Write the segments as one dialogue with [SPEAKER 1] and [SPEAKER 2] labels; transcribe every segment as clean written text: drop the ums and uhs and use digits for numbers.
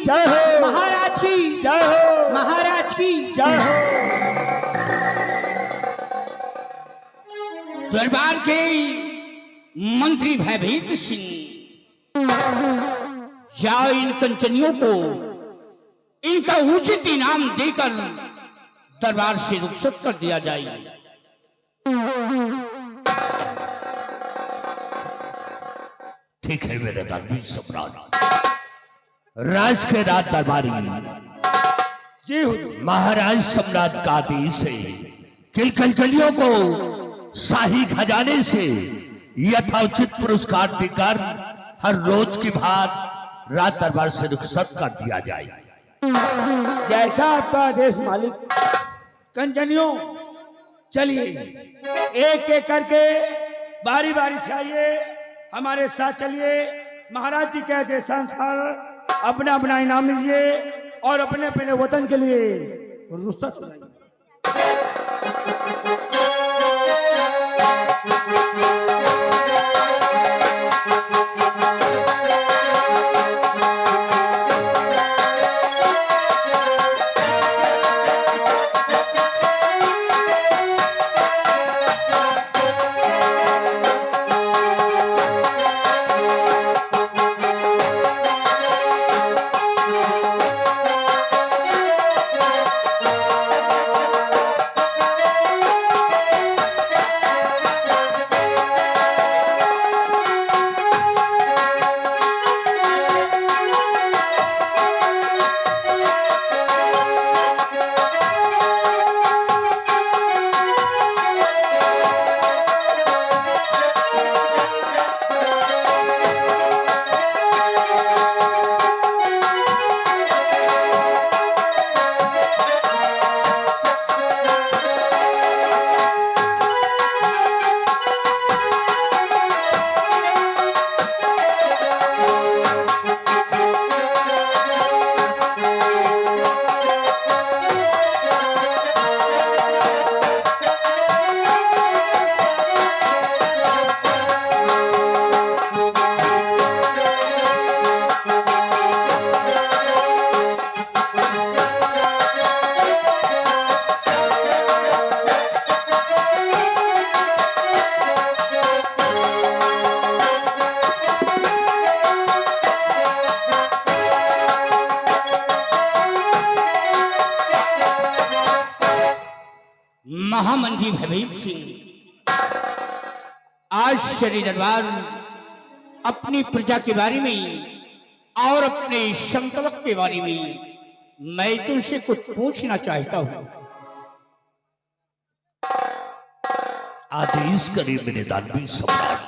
[SPEAKER 1] जय हो,
[SPEAKER 2] महाराज की
[SPEAKER 1] जय हो,
[SPEAKER 2] महाराज की
[SPEAKER 1] जय हो।
[SPEAKER 2] दरबार के मंत्री भयभीत सिंह, जाओ इन कंचनियों को इनका उचित इनाम देकर दरबार से रुखसत कर दिया जाए।
[SPEAKER 3] ठीक है मेरे धर्मी सम्राट। राज के राज दरबारी
[SPEAKER 1] जी हुजूर।
[SPEAKER 3] महाराज सम्राट का आदेश है कि कंचलियों को शाही खजाने से यथोचित पुरस्कार देकर हर रोज की भांति राज दरबार से रुखसत कर दिया जाए।
[SPEAKER 1] जैसा आपका आदेश मालिक। कंचनियों चलिए, एक एक करके बारी बारी से आइए, हमारे साथ चलिए। महाराज जी के आदेशानुसार अपना अपना इनाम लीजिए और अपने अपने वतन के लिए रुखसत हो जाइए।
[SPEAKER 2] महामंत्री भयभीत सिंह, आज श्री दरबार अपनी प्रजा के बारे में और अपने संकल्प के बारे में मैं तुमसे कुछ पूछना चाहता हूं।
[SPEAKER 3] आदेश करिए मेरे धर्मी सम्राट।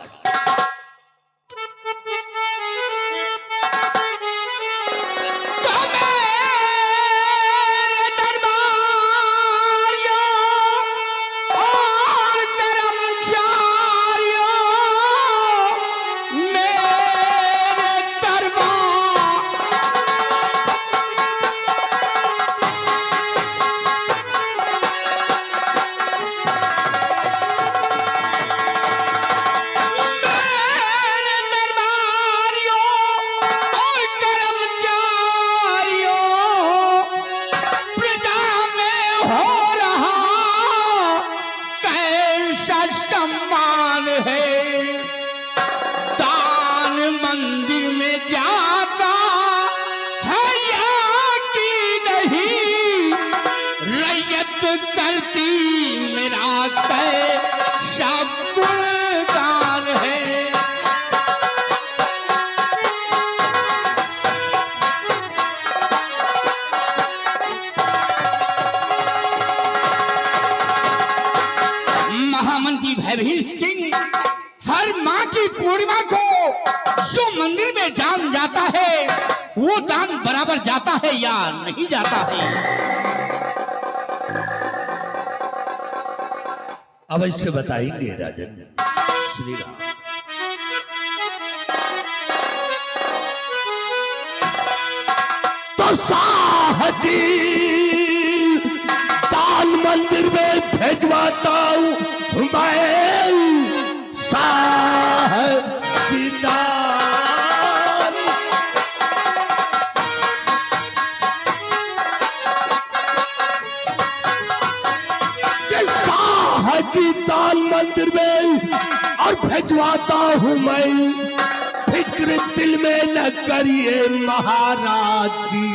[SPEAKER 2] महामंत्री भयभीत सिंह, हर माँ की पूर्णिमा को जो मंदिर में दान जाता है वो दान बराबर जाता है या नहीं जाता है?
[SPEAKER 3] अवश्य बताएंगे राजन। श्री राम। तो साहजी दान मंदिर में भेजवाता हूं मैं साहब दान। भिजवाता हूं मैं, फिक्र दिल में न करिए महाराज जी।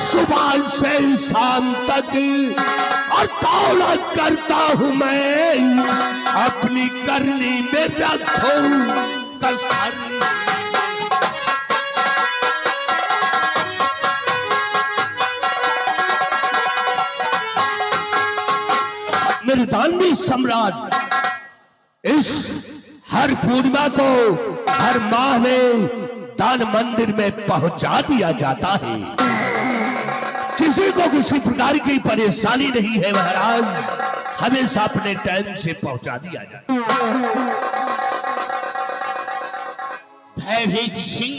[SPEAKER 3] सुबह से शाम तक और दौलत करता हूं मैं, अपनी करनी में रखो कसर। निर्दानी सम्राट, इस हर पूर्णिमा को हर माह में दान मंदिर में पहुंचा दिया जाता है। किसी को किसी प्रकार की परेशानी नहीं है महाराज, हमेशा अपने टाइम से पहुंचा दिया जाता है।
[SPEAKER 2] भयभीत सिंह,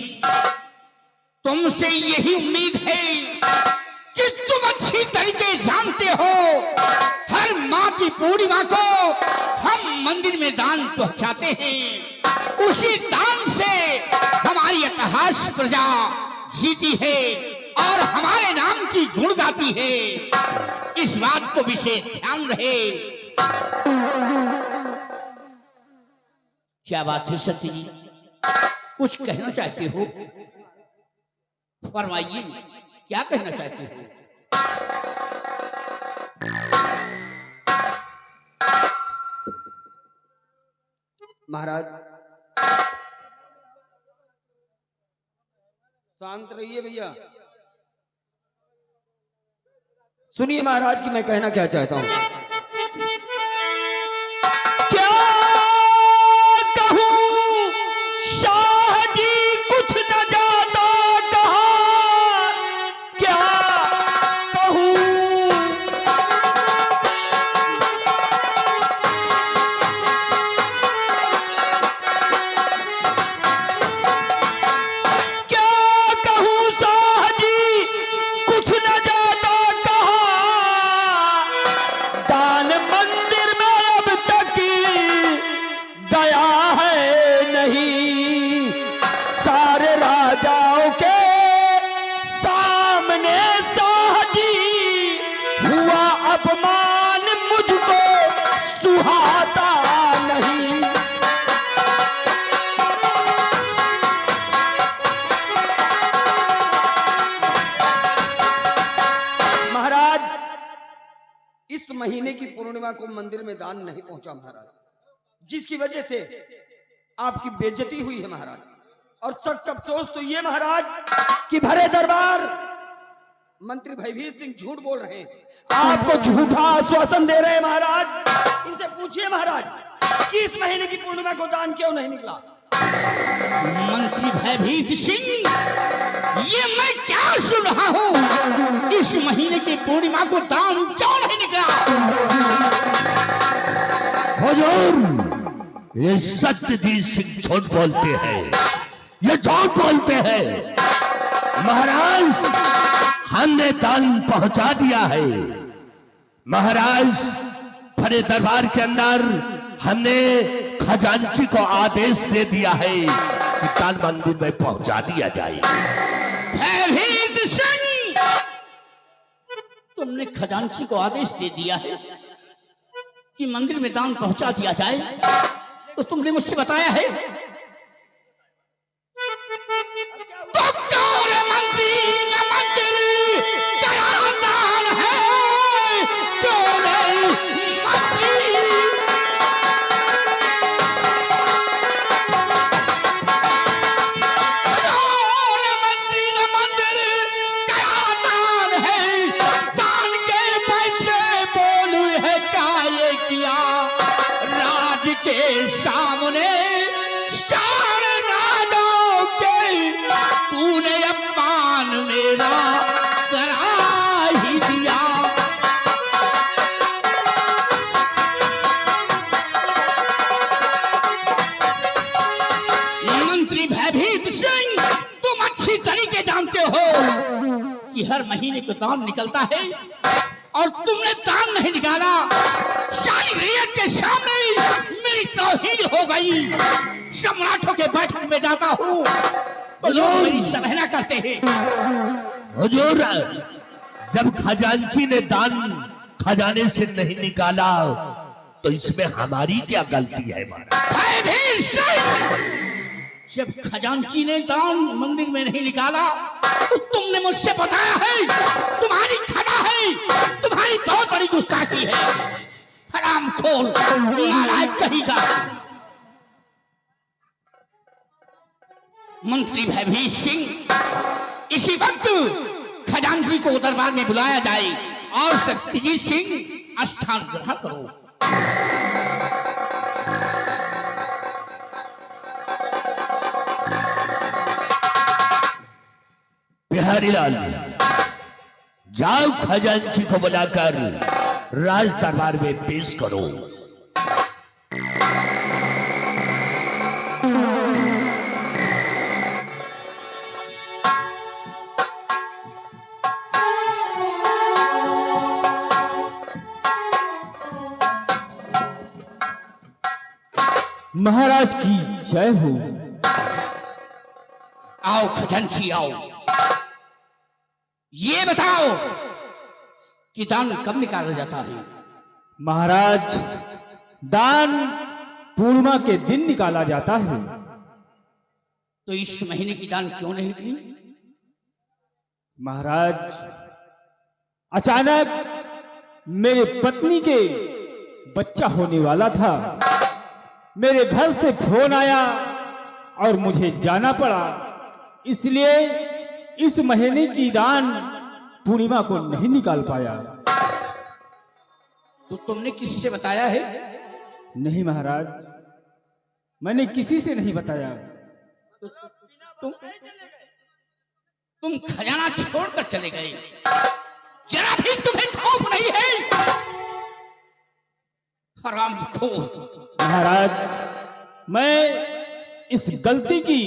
[SPEAKER 2] तुमसे यही उम्मीद है कि तुम अच्छी तरीके जानते हो हर माह की पूर्णिमा को हम मंदिर में दान पहुंचाते हैं। उसी दान से हमारी इतिहास प्रजा जीती है और हमारे नाम की गुण गाती है। इस बात को विशेष ध्यान रहे। क्या बात है सती जी, कुछ कहना चाहते हो? फरमाइए, क्या कहना चाहते हो?
[SPEAKER 1] महाराज शांत रहिए भैया, सुनिए महाराज कि मैं कहना क्या चाहता हूं। क्या कहूं शाह जी, कुछ न जाता कहा, क्या कहूं। अपमान मुझको सुहाता नहीं। महाराज, इस महीने की पूर्णिमा को मंदिर में दान नहीं पहुंचा महाराज, जिसकी वजह से आपकी बेइज्जती हुई है महाराज। और सख्त अफसोस तो ये महाराज कि भरे दरबार मंत्री भयभीत सिंह झूठ बोल रहे हैं, आपको झूठा आश्वासन दे रहे हैं महाराज। इनसे पूछिए महाराज कि इस महीने की पूर्णिमा को दान क्यों नहीं निकला।
[SPEAKER 2] मंत्री भयभीत सिंह, ये मैं क्या सुन रहा हूँ? इस महीने की पूर्णिमा को दान क्यों नहीं निकला?
[SPEAKER 3] हुजूर, ये सत्यजीत सिंह झूठ बोलते हैं, ये झूठ बोलते हैं। महाराज, हमने दान पहुंचा दिया है महाराज। भरे दरबार के अंदर हमने खजांची को आदेश दे दिया है कि दान मंदिर में पहुंचा दिया जाए।
[SPEAKER 2] भयभीत सिंह, तुमने खजांची को आदेश दे दिया है कि मंदिर में दान पहुंचा दिया जाए, तो तुमने मुझसे बताया है तो क्यों रे मंत्री न मंदिर तेरा दान है? क्यों रे मंत्री? क्यों रे मंत्री न मंदिर तेरा दान है? दान के पैसे बोल है क्या ये किया? राज के सामने चार राजों के तूने अपमान मेरा करा ही दिया। मंत्री भयभीत सिंह, तुम अच्छी तरीके जानते हो कि हर महीने को दान निकलता है और तुमने दान नहीं निकाला। सारी रियायत के सामने मेरी तौहीन हो गई। सम्राटों के बैठक में जाता हूँ तो लोग मेरी सराहना करते हैं।
[SPEAKER 3] हुजूर, जब खजांची ने दान खजाने से नहीं निकाला तो इसमें हमारी क्या गलती है महाराज?
[SPEAKER 2] भयभीषण, जब खजांची ने दान मंदिर में नहीं निकाला तो तुमने मुझसे बताया है तुम्हारी खड़ा है, तुम्हारी बहुत बड़ी गुस्ताखी है। हरामखोर, नालायक कहीगा। मंत्री भयभीष सिंह, इसी वक्त खजांची को दरबार में बुलाया जाए और सत्यजीत सिंह स्थान ग्रहण करो।
[SPEAKER 3] बिहारी लाल, जाओ खजांची को बुलाकर राज दरबार में पेश करो।
[SPEAKER 4] महाराज की जय हो।
[SPEAKER 2] आओ खजांची आओ, ये बताओ कि दान कब निकाला जाता है?
[SPEAKER 4] महाराज, दान पूर्णिमा के दिन निकाला जाता है।
[SPEAKER 2] तो इस महीने की दान क्यों नहीं निकली?
[SPEAKER 4] महाराज, अचानक मेरे पत्नी के बच्चा होने वाला था। मेरे घर से फोन आया और मुझे जाना पड़ा, इसलिए इस महीने की दान पूर्णिमा को नहीं निकाल पाया।
[SPEAKER 2] तो तुमने किसी से बताया है?
[SPEAKER 4] नहीं महाराज, मैंने किसी से नहीं बताया।
[SPEAKER 2] तुम खजाना छोड़कर चले गए, जरा भी तुम्हें खौफ नहीं है? हरामखोर।
[SPEAKER 4] महाराज, मैं इस गलती की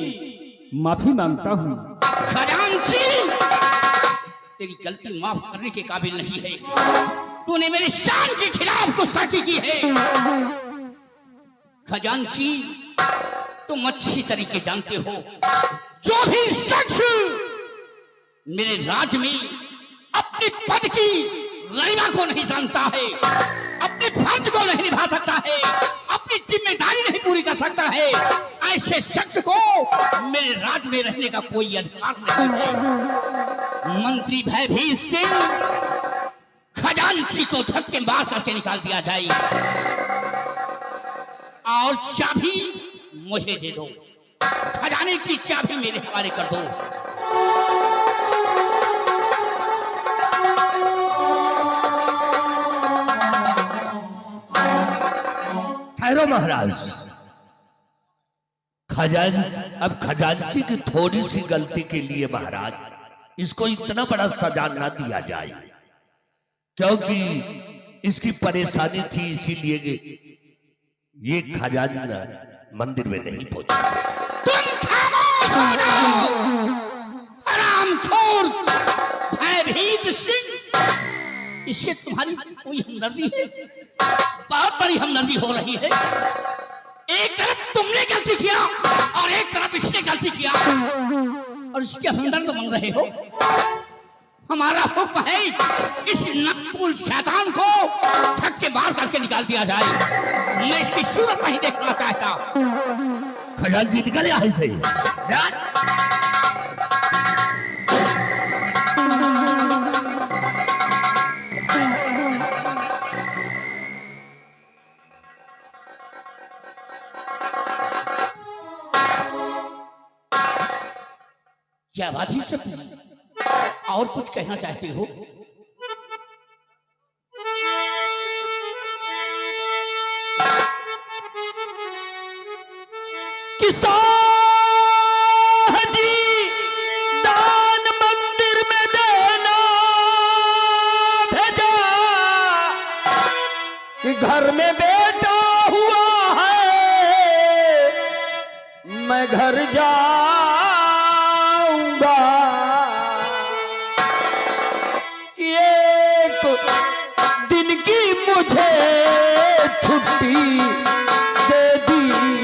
[SPEAKER 4] माफी मांगता हूँ।
[SPEAKER 2] खजांची, तेरी गलती माफ करने के काबिल नहीं है। तूने मेरी शान के खिलाफ गुस्ताखी की है। खजांची, तुम अच्छी तरीके जानते हो, जो भी शख्स मेरे राज में अपने पद की गरिमा को नहीं जानता है, अपने फर्ज को नहीं निभा सकता है, अपनी जिम्मेदारी नहीं पूरी कर सकता है, ऐसे शख्स को मेरे राज में रहने का कोई अधिकार नहीं है। मंत्री भयभीष सिंह, खजांची को धक्के मार करके निकाल दिया जाए और चाबी मुझे दे दो। खजाने की चाबी मेरे हवाले कर दो।
[SPEAKER 3] ठहरो महाराज, अब खजांची की थोड़ी सी गलती के लिए महाराज इसको इतना बड़ा सजा ना दिया जाए, क्योंकि इसकी परेशानी थी, इसीलिए ये खजाना मंदिर में नहीं पहुंचा।
[SPEAKER 2] तुम खामोश हो जाओ, हरामखोर भयभीत सिंह। इससे तुम्हारी कोई हमदर्दी है? बहुत बड़ी हमदर्दी हो रही है। एक तरफ तुमने गलती किया और एक तरफ इसने गलती किया, और इसके हमदर्द बन रहे हो। हमारा हुक्म है इस नकूल शैतान को धक्के मार करके निकाल दिया जाए। मैं इसकी सूरत नहीं देखना चाहता।
[SPEAKER 3] खजांची निकले यहाँ से।
[SPEAKER 2] क्या बात ही सत्य है? और कुछ कहना चाहते हो?
[SPEAKER 4] दान मंदिर में देना भेजा, कि घर में बेटा हुआ है, मैं घर जाऊंगा, कि एक दिन की मुझे छुट्टी दे दीजिए।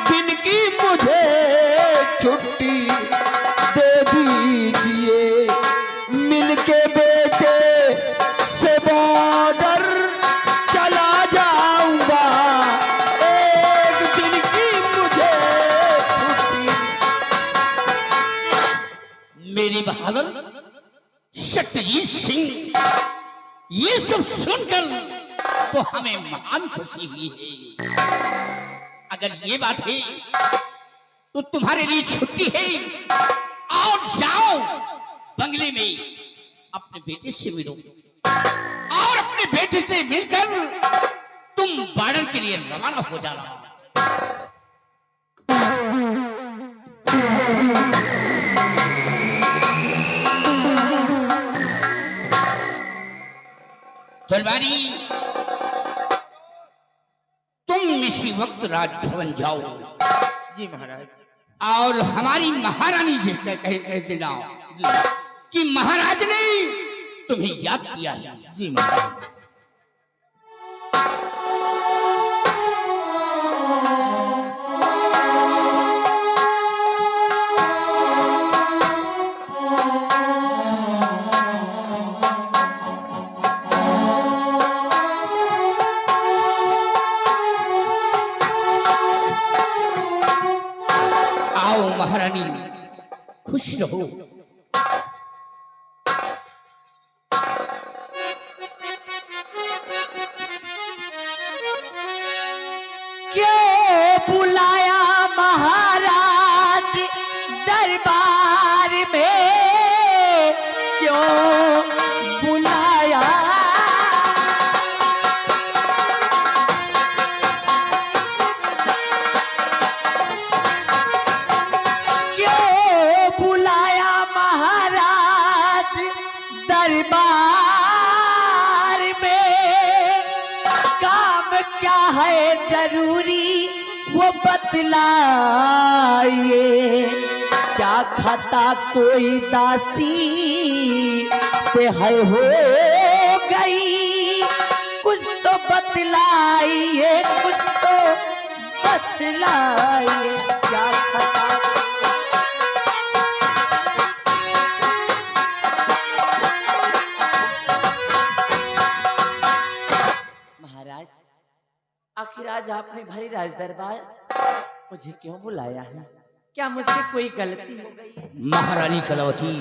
[SPEAKER 4] दिन की मुझे
[SPEAKER 2] भीत सिंह, ये सब सुनकर तो हमें महान खुशी हुई है। अगर ये बात है तो तुम्हारे लिए छुट्टी है, और जाओ बंगले में अपने बेटे से मिलो, और अपने बेटे से मिलकर तुम बॉर्डर के लिए रवाना हो जाना। तलवारी, तुम इसी वक्त राजभवन जाओ।
[SPEAKER 5] जी महाराज।
[SPEAKER 2] और हमारी महारानी जी से कह देना कि महाराज ने तुम्हें याद किया है।
[SPEAKER 5] जी महाराज।
[SPEAKER 2] आओ महारानी, खुश रहो।
[SPEAKER 5] क्यों बुलाया महाराज दरबार में, क्यों बुलाया, क्यों बुलाया महाराज दरबार में, काम क्या है जरूरी वो बतलाइए, क्या खाता कोई दासी से है हो गई, कुछ तो बतलाइए, कुछ तो बतलाइए, क्या खाता। महाराज, आखिर आज आपने भरी राज दरबार मुझे क्यों बुलाया है? क्या मुझसे कोई गलती हो गई है?
[SPEAKER 2] महारानी कलावती,